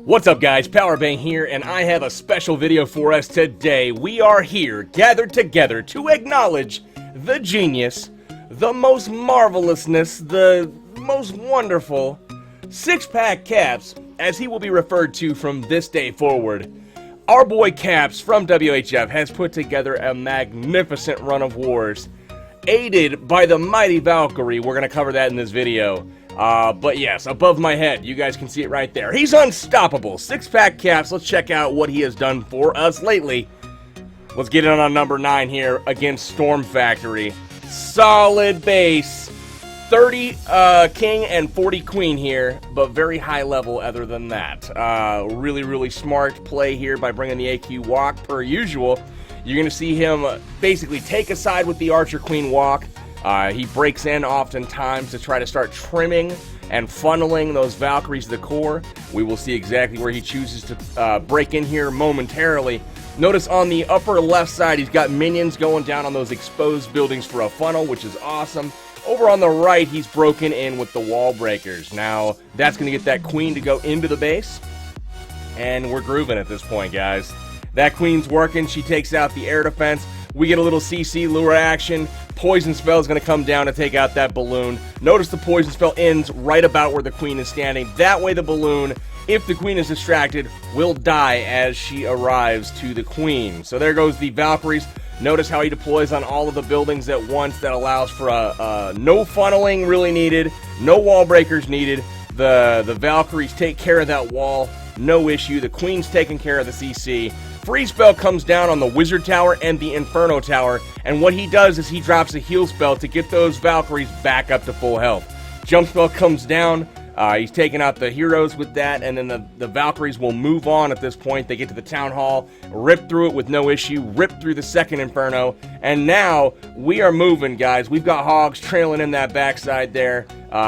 What's up guys, Powerbang here, and I have a special video for us today. We are here, gathered together to acknowledge the genius, the most marvelousness, the most wonderful six-pack Kappz, as he will be referred to from this day forward. Our boy Kappz from WHF has put together a magnificent run of wars, aided by the mighty Valkyrie. We're going to cover that in this video. But yes, above my head, you guys can see it right there. He's unstoppable. Six-pack Kappz. Let's check out what he has done for us lately. Let's get in on number 9 here against Storm Factory. Solid base. 30 king and 40 queen here, but very high level other than that. Really smart play here by bringing the AQ walk per usual. You're going to see him basically take a side with the Archer Queen walk. He breaks in oftentimes to try to start trimming and funneling those Valkyries to the core. We will see exactly where he chooses to break in here momentarily. Notice on the upper left side, he's got minions going down on those exposed buildings for a funnel, which is awesome. Over on the right, he's broken in with the wall breakers. Now, that's going to get that queen to go into the base. And we're grooving at this point, guys. That queen's working. She takes out the air defense. We get a little CC lure action. Poison spell is going to come down to take out that balloon. Notice the poison spell ends right about where the queen is standing. That way the balloon, if the queen is distracted, will die as she arrives to the queen. So there goes the Valkyries. Notice how he deploys on all of the buildings at once. That allows for no funneling really needed, no wall breakers needed. The Valkyries take care of that wall, no issue. The queen's taking care of the CC. Freeze spell comes down on the Wizard Tower and the Inferno Tower, and what he does is he drops a heal spell to get those Valkyries back up to full health. Jump spell comes down, he's taking out the heroes with that, and then the Valkyries will move on at this point. They get to the Town Hall, rip through it with no issue, rip through the second Inferno, and now we are moving, guys. We've got Hogs trailing in that backside there,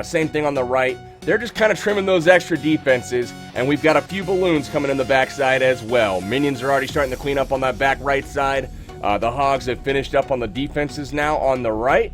same thing on the right. They're just kind of trimming those extra defenses, and we've got a few balloons coming in the backside as well. Minions are already starting to clean up on that back right side. The Hogs have finished up on the defenses now on the right.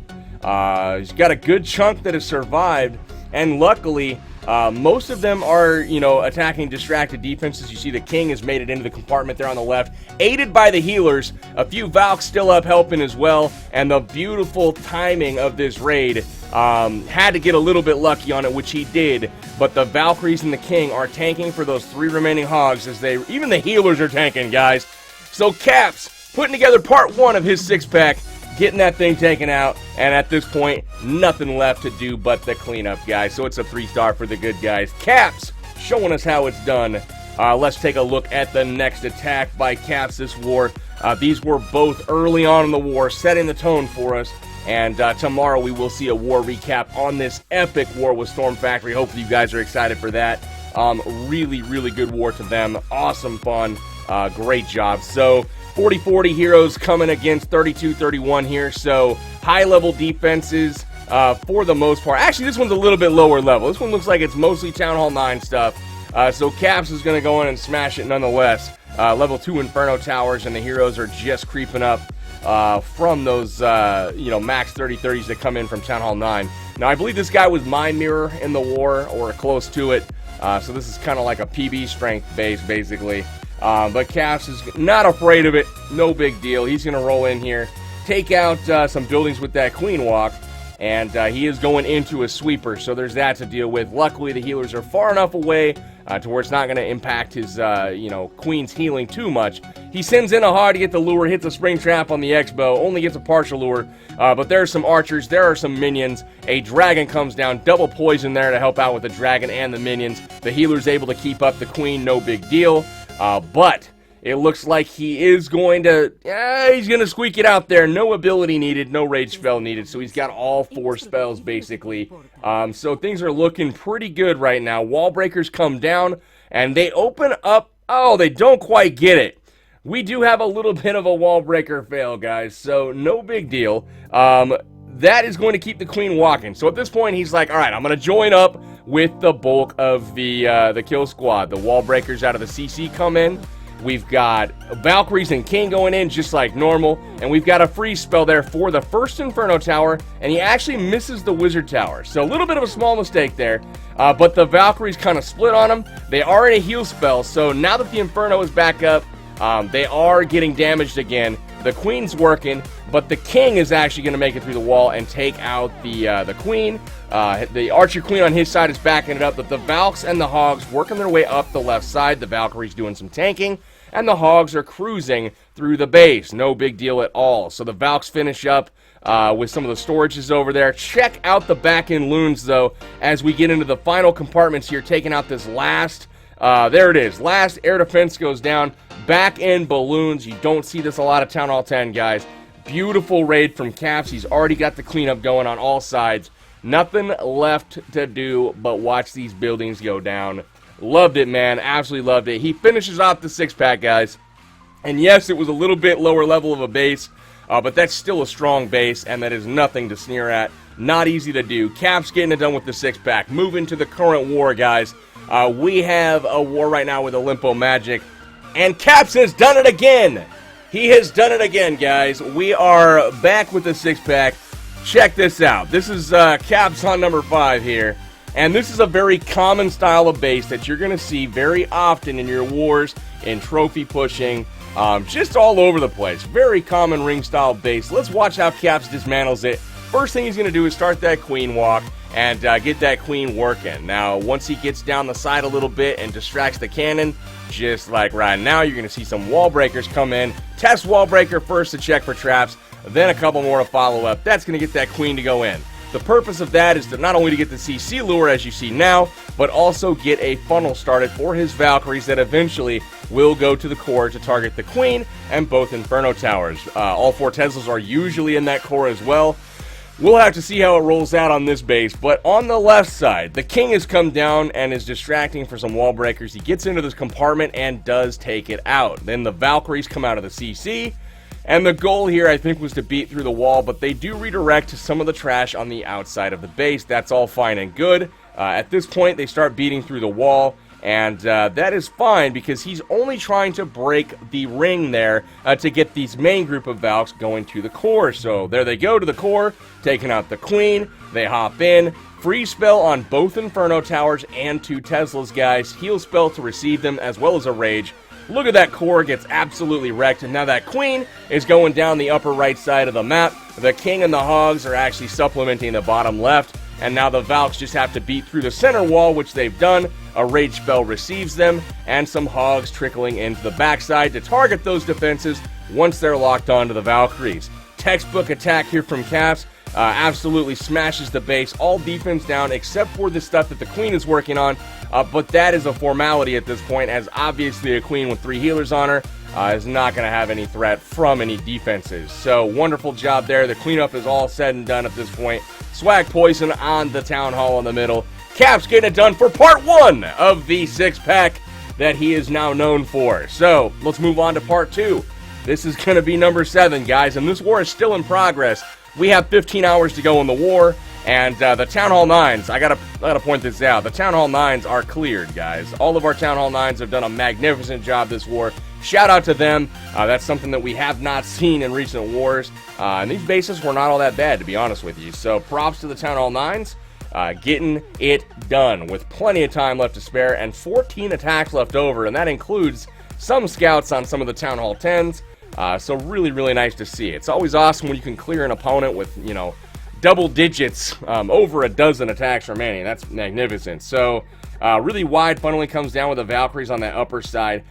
He's got a good chunk that has survived, and luckily, most of them are, attacking distracted defenses. You see the King has made it into the compartment there on the left, aided by the healers. A few Valks still up helping as well, and the beautiful timing of this raid. Had to get a little bit lucky on it, which he did, but the Valkyries and the King are tanking for those 3 remaining Hogs as even the healers are tanking, guys. So Kappz putting together part 1 of his 6-pack, getting that thing taken out, and at this point, nothing left to do but the cleanup, guys. So it's a 3-star for the good guys. Kappz showing us how it's done. Let's take a look at the next attack by Kappz this war. These were both early on in the war, setting the tone for us. And tomorrow we will see a war recap on this epic war with Storm Factory. Hopefully you guys are excited for that. Really good war to them. Awesome fun. Great job. So 40-40 heroes coming against 32-31 here. So high-level defenses for the most part. Actually, this one's a little bit lower level. This one looks like it's mostly Town Hall 9 stuff. So Kappz is going to go in and smash it nonetheless. Level 2 Inferno Towers, and the heroes are just creeping up from those, max 30-30s that come in from Town Hall 9. Now, I believe this guy was Mind Mirror in the war, or close to it. So this is kind of like a PB strength base, basically. But Kappz is not afraid of it. No big deal. He's going to roll in here, take out some buildings with that Queen Walk, and he is going into a sweeper. So there's that to deal with. Luckily, the healers are far enough away to where it's not going to impact his, Queen's healing too much. He sends in a Hog to get the lure, hits a spring trap on the X-Bow, only gets a partial lure, but there are some archers, there are some minions. A dragon comes down, double poison there to help out with the dragon and the minions. The healer's able to keep up the Queen, no big deal, but it looks like he is going to, he's going to squeak it out there. No ability needed, no rage spell needed, so he's got all 4 spells, basically. So things are looking pretty good right now. Wall breakers come down, and they open up. Oh, they don't quite get it. We do have a little bit of a wall breaker fail, guys, so no big deal. That is going to keep the Queen walking. So at this point, he's like, all right, I'm going to join up with the bulk of the kill squad. The wall breakers out of the CC come in. We've got Valkyries and King going in just like normal, and we've got a freeze spell there for the first Inferno Tower, and he actually misses the Wizard Tower. So a little bit of a small mistake there, but the Valkyries kind of split on him. They are in a heal spell, so now that the Inferno is back up, they are getting damaged again. The Queen's working, but the King is actually going to make it through the wall and take out the Queen. The Archer Queen on his side is backing it up, but the Valks and the Hogs working their way up the left side. The Valkyries doing some tanking, and the Hogs are cruising through the base. No big deal at all. So the Valks finish up with some of the storages over there. Check out the back-end loons, though, as we get into the final compartments here, taking out this last... there it is. Last air defense goes down. Back-end balloons. You don't see this a lot of Town Hall 10, guys. Beautiful raid from Kappz. He's already got the cleanup going on all sides. Nothing left to do but watch these buildings go down. Loved it, man. Absolutely loved it. He finishes off the 6-pack, guys. And yes, it was a little bit lower level of a base, but that's still a strong base, and that is nothing to sneer at. Not easy to do. Kappz getting it done with the 6-pack. Moving to the current war, guys. We have a war right now with Olympo Magic, and Kappz has done it again. He has done it again, guys. We are back with the 6-pack. Check this out. This is Kappz on number 5 here. And this is a very common style of base that you're going to see very often in your wars, in trophy pushing, just all over the place. Very common ring style base. Let's watch how Kappz dismantles it. First thing he's going to do is start that Queen walk and get that Queen working. Now, once he gets down the side a little bit and distracts the cannon, just like right now, you're going to see some wall breakers come in. Test wall breaker first to check for traps, then a couple more to follow up. That's going to get that Queen to go in. The purpose of that is to not only to get the CC lure, as you see now, but also get a funnel started for his Valkyries that eventually will go to the core to target the Queen and both Inferno Towers. All 4 Teslas are usually in that core as well. We'll have to see how it rolls out on this base, but on the left side, the King has come down and is distracting for some wall breakers. He gets into this compartment and does take it out. Then the Valkyries come out of the CC, and the goal here, I think, was to beat through the wall, but they do redirect to some of the trash on the outside of the base. That's all fine and good. At this point, they start beating through the wall, and that is fine because he's only trying to break the ring there to get these main group of Valks going to the core. So there they go to the core, taking out the Queen. They hop in. Free spell on both Inferno Towers and 2 Teslas, guys. Heal spell to receive them as well as a rage. Look at that core, gets absolutely wrecked, and now that Queen is going down the upper right side of the map. The King and the Hogs are actually supplementing the bottom left, and now the Valks just have to beat through the center wall, which they've done. A rage spell receives them, and some Hogs trickling into the backside to target those defenses once they're locked onto the Valkyries. Textbook attack here from Kappz. Absolutely smashes the base, all defense down except for the stuff that the Queen is working on, but that is a formality at this point, as obviously a Queen with 3 healers on her is not going to have any threat from any defenses. So wonderful job there. The cleanup is all said and done at this point. Swag Poison on the Town Hall in the middle. Kappz getting it done for part 1 of the 6-pack that he is now known for. So let's move on to part 2. This is going to be number 7, guys, and this war is still in progress. We have 15 hours to go in the war, and the Town Hall 9s, I gotta point this out, the Town Hall 9s are cleared, guys. All of our Town Hall 9s have done a magnificent job this war. Shout out to them. That's something that we have not seen in recent wars, and these bases were not all that bad, to be honest with you. So props to the Town Hall 9s, getting it done with plenty of time left to spare and 14 attacks left over, and that includes some scouts on some of the Town Hall 10s. So really, really nice to see. It's always awesome when you can clear an opponent with, you know, double digits, over a dozen attacks remaining. That's magnificent. So really wide funneling comes down with the Valkyries on that upper side.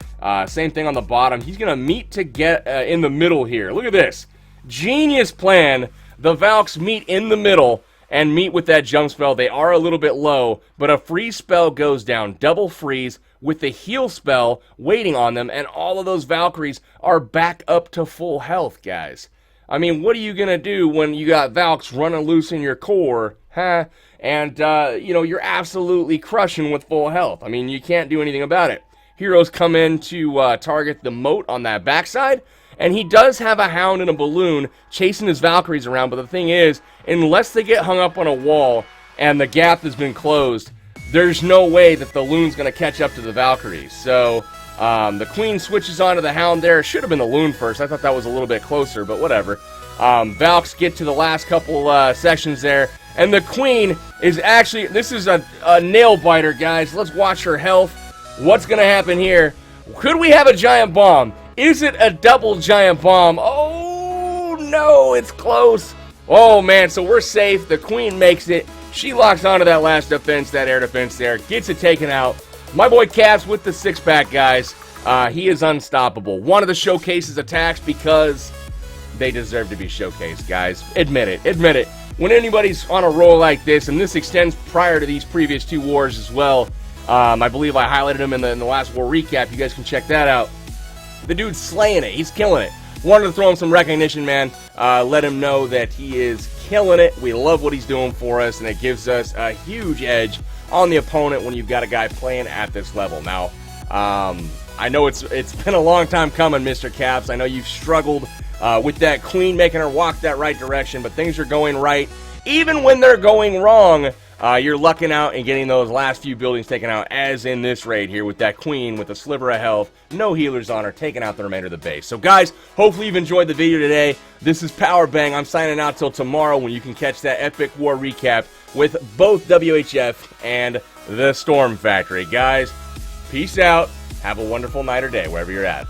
Same thing on the bottom. He's going to meet to get in the middle here. Look at this. Genius plan. The Valks meet in the middle and meet with that jump spell. They are a little bit low, but a freeze spell goes down. Double freeze with the heal spell waiting on them, and all of those Valkyries are back up to full health, guys. I mean, what are you going to do when you got Valks running loose in your core, huh? And, you know, you're absolutely crushing with full health. I mean, you can't do anything about it. Heroes come in to target the moat on that backside, and he does have a Hound and a Balloon chasing his Valkyries around, but the thing is, unless they get hung up on a wall and the gap has been closed, there's no way that the Loon's going to catch up to the Valkyries. So The queen switches onto the hound there. Should have been the loon first. I thought that was a little bit closer, but whatever. Valks get to the last couple sections there. And the queen is actually, this is a nail biter, guys. Let's watch her health. What's going to happen here? Could we have a giant bomb? Is it a double giant bomb? Oh, no, it's close. Oh, man, so we're safe. The queen makes it. She locks onto that last defense, that air defense there. Gets it taken out. My boy Kappz with the six-pack, guys. He is unstoppable. One of the showcases attacks because they deserve to be showcased, guys. Admit it. Admit it. When anybody's on a roll like this, and this extends prior to these previous two wars as well, I believe I highlighted him in the last war recap. You guys can check that out. The dude's slaying it. He's killing it. Wanted to throw him some recognition, man. Let him know that he is killing it. We love what he's doing for us, and it gives us a huge edge on the opponent when you've got a guy playing at this level. Now, I know it's been a long time coming, Mr. Kappz. I know you've struggled with that queen, making her walk that right direction, but things are going right. Even when they're going wrong, you're lucking out and getting those last few buildings taken out, as in this raid here with that queen with a sliver of health, no healers on her, taking out the remainder of the base. So guys, hopefully you've enjoyed the video today. This is Powerbang. I'm signing out till tomorrow when you can catch that epic war recap with both WHF and the Storm Factory. Guys, peace out. Have a wonderful night or day wherever you're at.